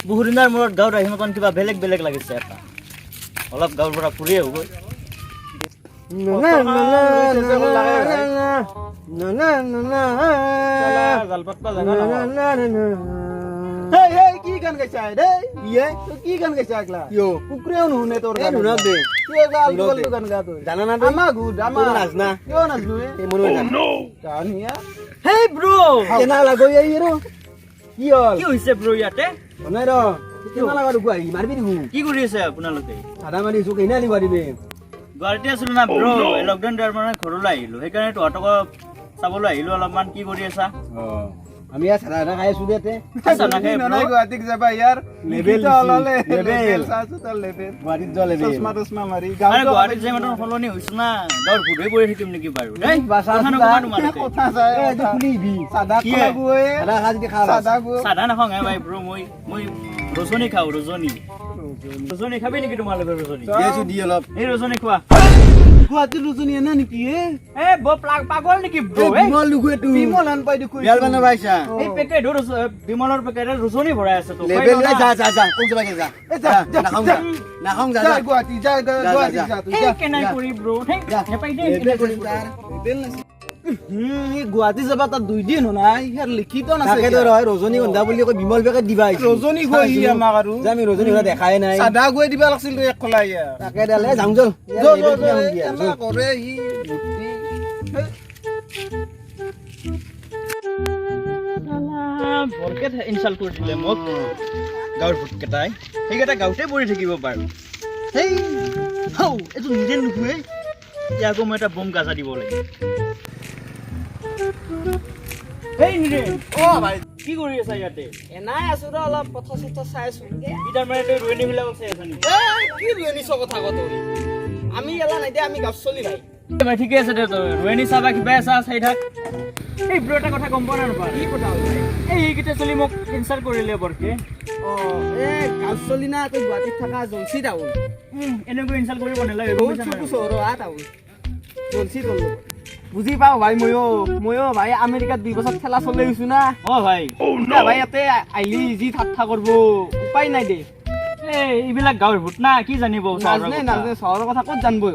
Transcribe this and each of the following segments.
বহুদিনৰ মূৰত গাঁৱত আহি মতন কিবা বেলেগ বেলেগ লাগিছে এটা অলপ গাঁৱৰ পৰা ফুৰি আহোগৈ কি গান গাইছা দেই ইয়ে তুই কি গান গাইছা একলা কিয় কুকুৰেও নুশুনে তোৰ গান শুনাক দে কি গাল গান গা তই জানা না তই আমা গুড আমা নাচ না কিয় নাচনো এই মনো না কানিয়া হেই ব্ৰো কেনা লাগৈ আই ৰ কি হল কি হৈছে ব্ৰো ইয়াতে নাই ৰ কেনা লাগা দুকু আহি মাৰবি দিবু কি কৰি আছে আপোনালোকে আধা মাৰি জুক ইনা আনি মাৰিবি গুৱাহাটী আছিলো না ব্ৰো লকডাউন দিয়াৰ মানে ঘৰলৈ আহিলো সেইকাৰণে তহঁতক চাবলৈ আহিলো অলপমান কি কৰি আছা আমি ইয়াত চাদা খাই আছো দেতে চাদা খাই নাই গুৱাহাটীক যাবা ইয়াৰ লেভেল অললে লেভেল চাচু তাৰ লেভেল গুৱাহাটীত যোৱা লেভেল চশমা মাৰি গাঁৱত গুৱাহাটীত যে মানে সলনি হৈছে না গাঁৱৰ ঘূৰি পৰি থাকিম নেকি বাৰু এই কথা চাই আজি খুলিবি চাদা খাবো এ চাদা খাজি খা চাদা নাখাওঁ ভাই ব্ৰো মই ৰজনী খাওঁ ৰজনী খাবি নেকি তোমালোকে ৰজনী দিয়েছো দি অলপ এই ৰজনী খোৱা গুৱাহাটীৰ ৰজনী এনে নেকি এ পাগল নেকি ব্ৰো বিমল লুকুৱে তু বিমল আন পাই দেখো বিয়াল বানা পাইছা এই পেকেট বিমলৰ পেকেটে ৰজনী ভৰাই আছে তো লেভেল যা কোন যাবা যা নাখাওঁ যা গুৱাহাটী যা তুই যা কেনাই কৰি ব্ৰো হেপাই দে লেভেল না গুৱাহাটী যাবা তাত 2 দিন নাই হেৰ লিখিত না থাকে তো ৰয় ৰজনী গন্ধা বুলি কই বিমল পেকেট দিবা আইছি ৰজনী গৈ আমাক আৰু আমি ৰজনী গন্ধা দেখাই নাই সাদা গৈ দিবা লাগছিল তো এক খলাই তাকে দেলে যাম জল কৰে হি ভৰকে ইনসাল্ট কৰি দিলে মোক গাঁৱৰ ভূতকেইটাই সেইকেইটা গাঁৱতে পৰি থাকিব পাৰো হেই হৌ এইটো নিজে নুখুৱে ইয়াকো মই এটা বম গাজা দিব লাগে হেই নিৰে অ ভাই কি কৰি আছা ইয়াতে এনাই আছো ৰ অলপ পথ চথ চাই আছো ইটাৰ মানে তই ৰুৱেনী বিলাক চাই আছা নেকি কি ৰুৱেনী কথা কত আমি এলা নাই দে আমি গাছ চলি ভাই ভাই ঠিকে আছে দে তই ৰুৱেনী চাবা কিবা আছে চাই থাক এই ব্ৰ এটা কথা গম পোৱা না নাপা কি কথা হ'ল এই এইকেইটা চলি মোক ইনচাল্ট কৰিলে বৰকে অ এ গাছ চলি না তই গুৱাহাটীত থকা জলচি টাউন এনেকৈ ইনচাল্ট কৰিব নালাগে বহুত চকু চহৰ টাউন জলচি তল বুজি পাও ভাই ময়ো ভাই আমেৰিকাত 2 বছৰ খেলা চলে গৈছো না অ ভাই ভাই ইয়াতে আইলি যি ঠাট্টা কৰিব উপায় নাই দে এইবিলাক গাঁৱৰ ভূত না কি জানিব নাজনে চহৰৰ কথা ক'ত জানবো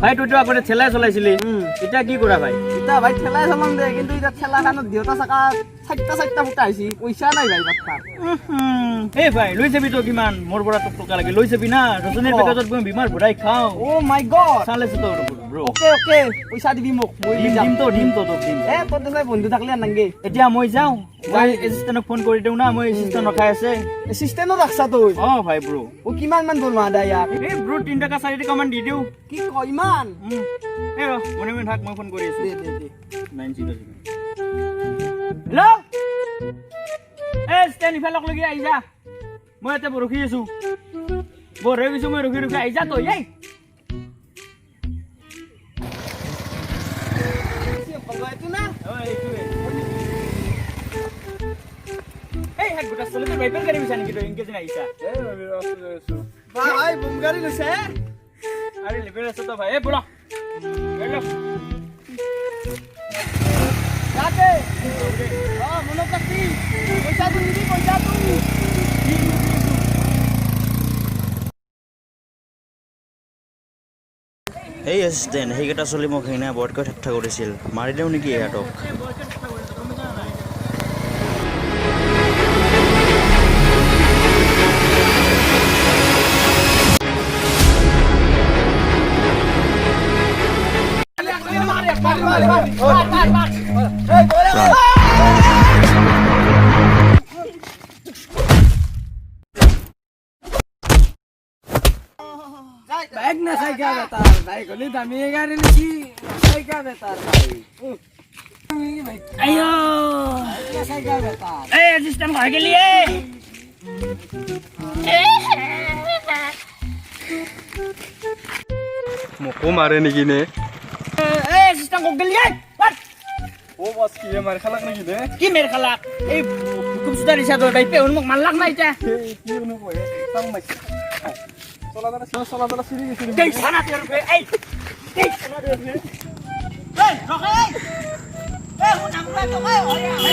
ভাই তইতো আগতে ঠেলাই চলাইছিলি এতিয়া কি কৰা ভাই এতিয়া ভাই ঠেলাই চলাম দে কিন্তু এতিয়া ঠেলাখনত দেউতা চাকা চাইটা ফুটা আহিছি পইচা নাই ভাই বাট্টা এই ভাই লৈ যাবি তো কিমান মোৰ পৰা তোক টকা লাগে লৈ যাবি না ৰজনীৰ পেকেটত মই বিমাৰ ভৰাই খাওঁ ও মাই গড চালেছ তো ব্ৰো ওকে পইচা দিবি মোক মই দিম তো তোক দিম তোৰ দেখাই বন্ধু থাকলে নাংগে এতিয়া মই যাওঁ মই এচিষ্টেণ্টক ফোন কৰি দিওঁ না মই এচিষ্টেণ্ট ৰখাই আছে এচিষ্টেণ্টও ৰাখছা তই অ ভাই ব্ৰো ও কিমান মান দৰমহা দা ইয়াক এই ব্ৰো 3 টকা 4 টকা মান দি দিওঁ কি কয় ইমান এই ৰ মনে থাক মই ফোন কৰি আছো দে 900 হেল্ল' এই ষ্টেণ্ড ইফালক লগি আহি যা মই ইয়াতে ৰখি আছো ৰখি গৈছো মই ৰখি আহি যা তই এই হেড গোটা চলে তই বাইপাৰ গাড়ী বিছা নেকি তই ইনকে যেন আহিছা ভাই বুম গাড়ী লৈছে আরে লেভেল আছে তো ভাই এ বড়া হেল্লো যাতে মনে কাটি পয়সা তু নিবি পয়সা তু এই এসিস্টেন্ট সেইকেইটা চলি মোক সেইনা বৰকৈ ঠাট্টা কৰিছিল মাৰি দিওঁ নেকি ইহঁতক बैग ना सही क्या बता भाई गोली दमिएगा रे नहीं सही क्या बता भाई अयो सही क्या बता ए असिस्टेंट भाग के लिए ও মাৰে নেকি নে সিস্টেম কক গেলি ও বস কি মাৰে খালাক নেকি নে কি মের খালাক এই হুকুম সুদা দিছা তো দাইতে হন মোক মারলাক না এটা কি অনু কয় সাং মাই চলা চলা চিৰি গেছি দেই সানা তেৰ এই দেই সানা তেৰ এই ৰকে এই হুন আমলা তো কই ওয়া